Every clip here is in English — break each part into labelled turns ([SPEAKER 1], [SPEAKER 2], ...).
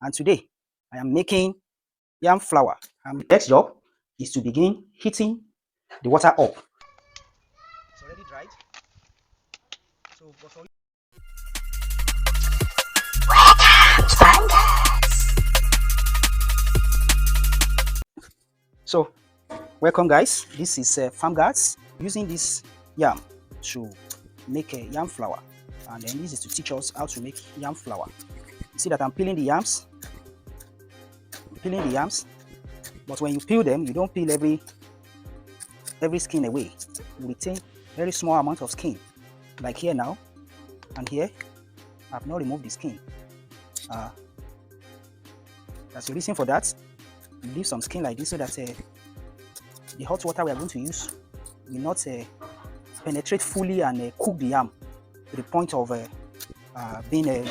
[SPEAKER 1] and today I am making yam flour. And the next job is to begin heating the water up. It's already dried. So welcome guys, this is Farm Guards using this yam to make a yam flour, and then this is to teach us how to make yam flour. You see that I'm peeling the yams, but when you peel them, you don't peel every skin away. You retain very small amount of skin, like here now and here. I've not removed the skin. That's the reason for that. You leave some skin like this so that the hot water we are going to use will not penetrate fully and cook the yam to the point of being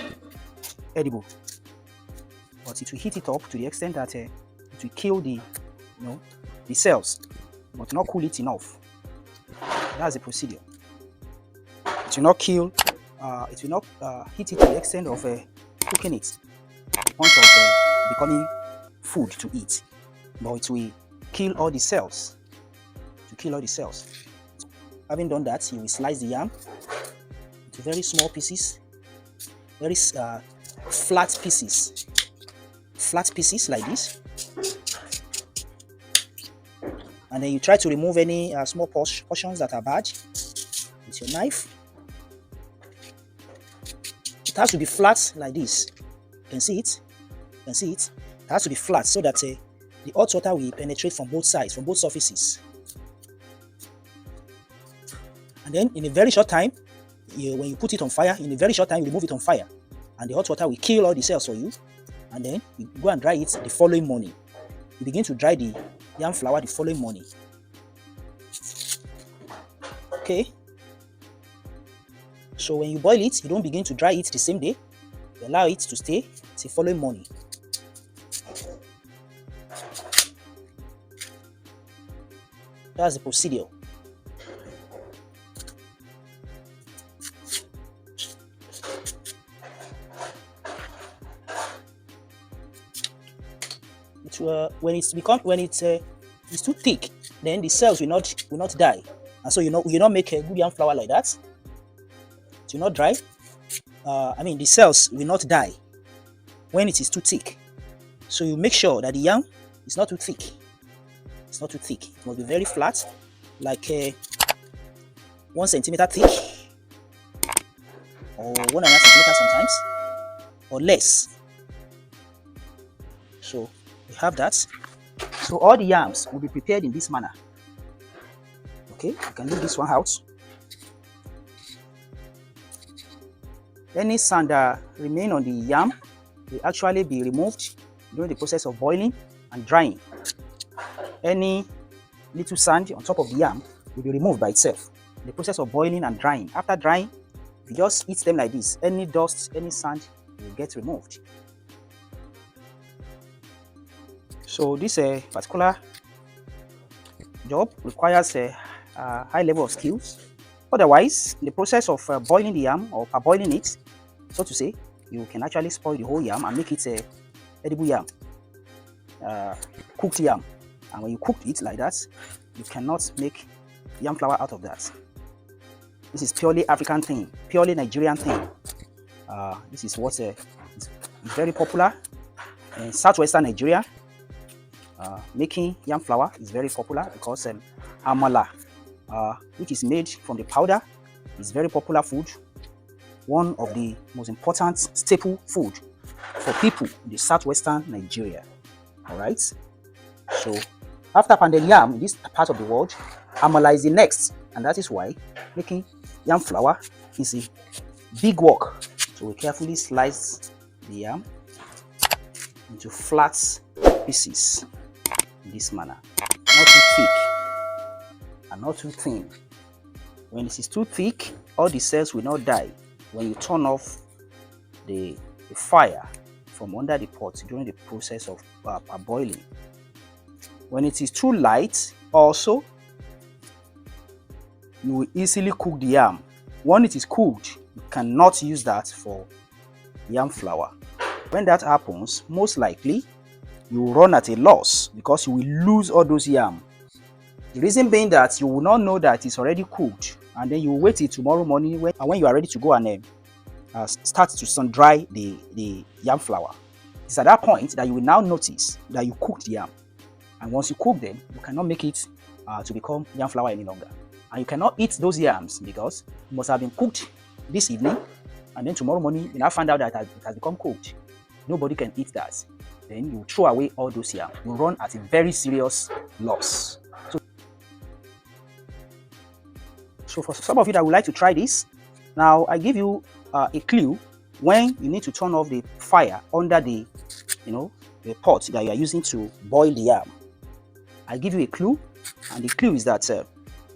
[SPEAKER 1] edible. But it will heat it up to the extent that it will kill the cells, but not cool it enough. That's the procedure. It will not kill. It will not heat it to the extent of cooking it to the point of becoming food to eat, but it will kill all the cells. Having done that, you will slice the yam into very small pieces, very flat pieces like this, and then you try to remove any small portions that are bad with your knife. It has to be flat like this. You can see it. It has to be flat so that the hot water will penetrate from both sides, from both surfaces. And then in a very short time, when you put it on fire, in a very short time you remove it on fire, and the hot water will kill all the cells for you. And then you go and dry it the following morning. You begin to dry the yam flour the following morning. Okay. So when you boil it, you don't begin to dry it the same day. You allow it to stay till following morning. That's the procedure. When it's too thick, then the cells will not die, and so you not make a good yam flour like that. It will not dry. The cells will not die when it is too thick. So you make sure that the yam is not too thick. It's not too thick. It must be very flat, like 1 centimeter thick, or 1.5 centimeters sometimes, or less. So we have that. So all the yams will be prepared in this manner. Okay, you can leave this one out. Any sand that remain on the yam will actually be removed during the process of boiling and drying. Any little sand on top of the yam will be removed by itself in the process of boiling and drying. After drying, if you just eat them like this, any dust, any sand will get removed. So this particular job requires a high level of skills. Otherwise, in the process of boiling the yam or parboiling it, so to say, you can actually spoil the whole yam and make it a edible yam, cooked yam. And when you cook it like that, you cannot make yam flour out of that. This is purely African thing, purely Nigerian thing. This is what is very popular in southwestern Nigeria. Making yam flour is very popular because Amala, which is made from the powder, is very popular food. One of the most important staple food for people in the southwestern Nigeria. Alright, so after pounded yam in this part of the world, Amala is the next, and that is why making yam flour is a big work. So we carefully slice the yam into flat pieces in this manner, not too thick and not too thin. When this is too thick, all the cells will not die when you turn off the fire from under the pot during the process of boiling. When it is too light, also, you will easily cook the yam. When it is cooked, you cannot use that for yam flour. When that happens, most likely you will run at a loss because you will lose all those yam. The reason being that you will not know that it's already cooked, and then you will wait till tomorrow morning when you are ready to go and start to sun dry the yam flour. It's at that point that you will now notice that you cooked the yam. And once you cook them, you cannot make it to become yam flour any longer. And you cannot eat those yams because it must have been cooked this evening, and then tomorrow morning you now find out that it has become cooked. Nobody can eat that. Then you throw away all those yam. You run at a very serious loss. So for some of you that would like to try this, now I give you a clue when you need to turn off the fire under the pot that you are using to boil the yam. I give you a clue, and the clue is that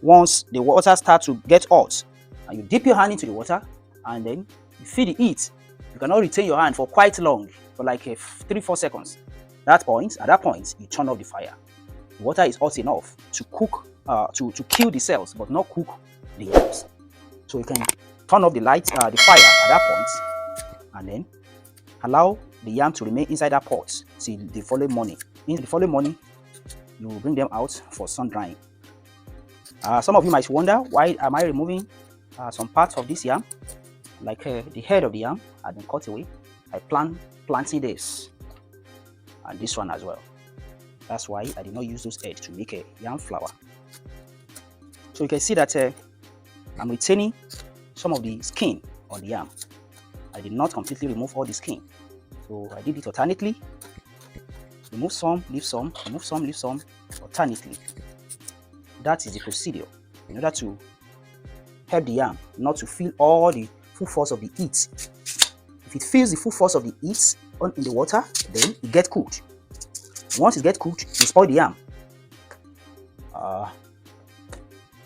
[SPEAKER 1] once the water starts to get hot, and you dip your hand into the water, and then you feel the heat, you cannot retain your hand for quite long, for like 3-4 seconds. At that point, you turn off the fire. The water is hot enough to cook, to kill the cells, but not cook the yams. So you can turn off the fire at that point, and then allow the yam to remain inside that pot till the following morning. In the following morning, you will bring them out for sun drying. Some of you might wonder, why am I removing some parts of this yam? Like the head of the yam had been cut away. I planting this and this one as well. That's why I did not use those heads to make a yam flour. So you can see that I'm retaining some of the skin on the yam. I did not completely remove all the skin. So I did it alternately. Remove some, leave some, remove some, leave some, alternately. That is the procedure in order to help the yam not to feel all the full force of the heat. If it feels the full force of the heat in the water, then it gets cooked. Once it gets cooked, you spoil the yam.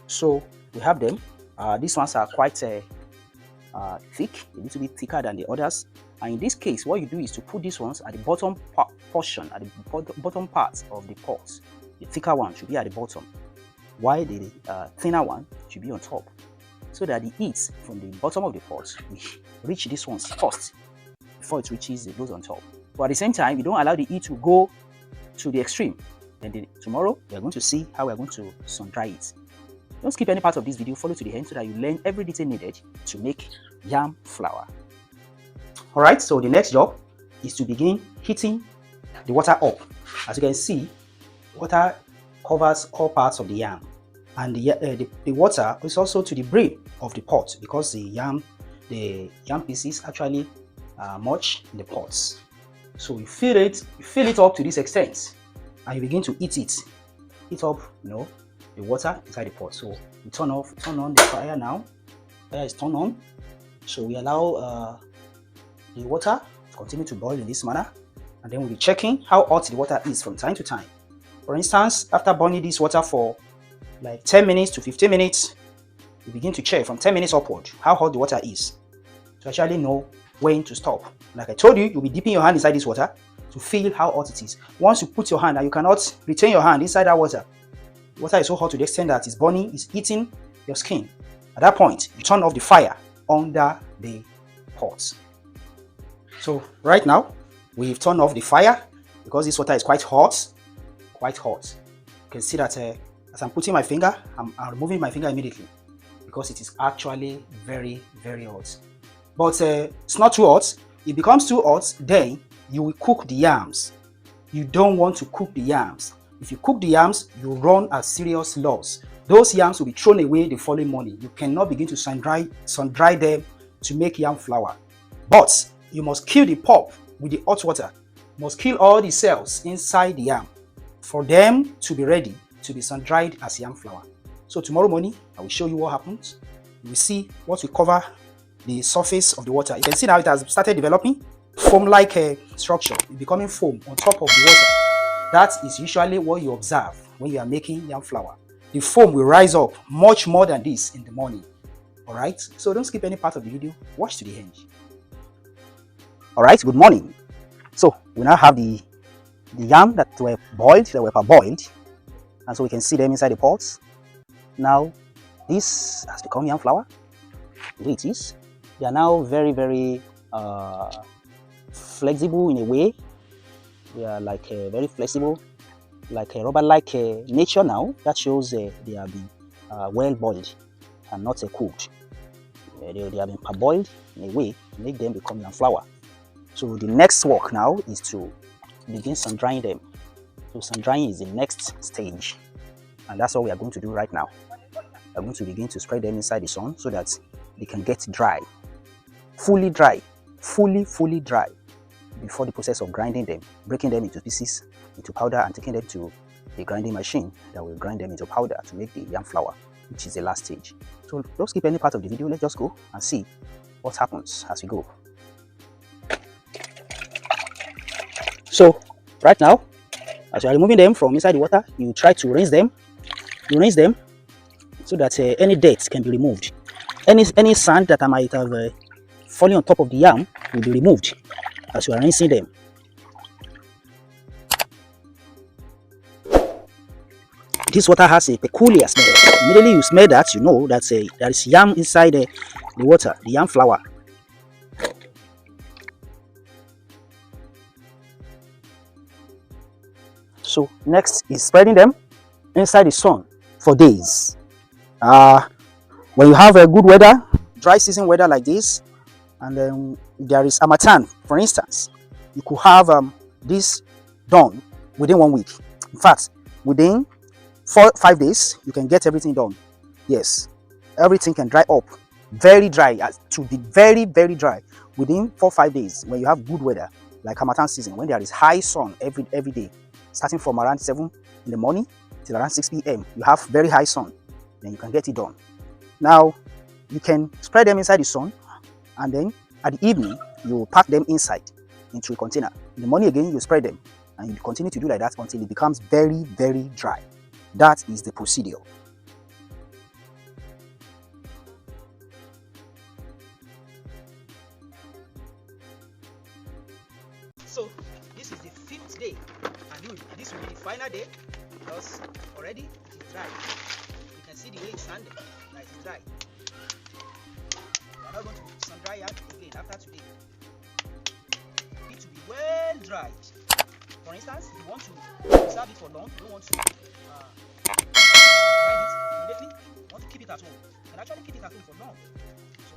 [SPEAKER 1] So we have them. These ones are quite thick, a little bit thicker than the others. And in this case, what you do is to put these ones at the bottom portion, at the bottom part of the pot. The thicker one should be at the bottom, while the thinner one should be on top, so that the heat from the bottom of the pot will reach these ones first before it reaches those on top. But at the same time, you don't allow the heat to go to the extreme. Then tomorrow, we are going to see how we are going to sun dry it. Don't skip any part of this video, follow to the end so that you learn every detail needed to make yam flour. Alright, so the next job is to begin heating the water up. As you can see, water covers all parts of the yam, and the water is also to the brim of the pot because the yam pieces actually much in the pots. So you fill it up to this extent, and you begin to heat up, the water inside the pot. So we turn on the fire now. Fire is turned on, so we allow the water to continue to boil in this manner, and then we'll be checking how hot the water is from time to time. For instance, after boiling this water for like 10 minutes to 15 minutes, we begin to check from 10 minutes upward how hot the water is to actually know when to stop. Like I told you, you'll be dipping your hand inside this water to feel how hot it is. Once you put your hand, and you cannot retain your hand inside that water, the water is so hot to the extent that it's burning, it's eating your skin. At that point, you turn off the fire under the pot. So right now, we've turned off the fire because this water is quite hot. You can see that as I'm putting my finger, I'm removing my finger immediately because it is actually very, very hot. But it's not too hot. It becomes too hot, then you will cook the yams. You don't want to cook the yams. If you cook the yams, you run a serious loss. Those yams will be thrown away the following morning. You cannot begin to sun dry them to make yam flour. But you must kill the pulp with the hot water. You must kill all the cells inside the yam for them to be ready to be sun dried as yam flour. So tomorrow morning, I will show you what happens. You will see what will cover the surface of the water. You can see now it has started developing foam-like structure. It's becoming foam on top of the water. That is usually what you observe when you are making yam flour. The foam will rise up much more than this in the morning. Alright, so don't skip any part of the video. Watch to the end. Alright, good morning. So we now have the yam that were parboiled, and so we can see them inside the pots. Now this has become yam flour. The way it is, they are now very, very flexible in a way. They are like very flexible, like a rubber-like nature now. That shows they have been well boiled and not cooked. They have been parboiled in a way to make them become yam flour. So the next work now is to begin sun drying them. So sun drying is the next stage, and that's what we are going to do right now. We're going to begin to spread them inside the sun so that they can get dry, fully dry, fully dry, before the process of grinding them, breaking them into pieces, into powder, and taking them to the grinding machine that will grind them into powder to make the yam flour, which is the last stage. So don't skip any part of the video. Let's just go and see what happens as we go. So right now, as you are removing them from inside the water, you try to rinse them. You rinse them so that any dirt can be removed. Any sand that I might have fallen on top of the yam will be removed as you are rinsing them. This water has a peculiar smell. Immediately you smell that, you know that there is yam inside the water, the yam flour. So next is spreading them inside the sun for days. When you have a good weather, dry season weather like this, and then there is harmattan, for instance, you could have this done within 1 week. In fact, within 4-5 days, you can get everything done. Yes, everything can dry up, very dry, to be very dry within 4-5 days. When you have good weather, like harmattan season, when there is high sun every day, starting from around 7 in the morning till around 6 p.m. you have very high sun, then you can get it done. Now you can spread them inside the sun, and then at the evening you pack them inside into a container. In the morning again you spread them, and you continue to do like that until it becomes very dry. That is the procedure. So this is the 5th day, and this will be the final day, because already it is dry. You can see the way it's standing. That it's dry. We are not going to sun dry it again after today. It will be well dried. For instance, if you want to preserve it for long, you don't want to dry it immediately, you want to keep it at home. You can actually keep it at home for long. So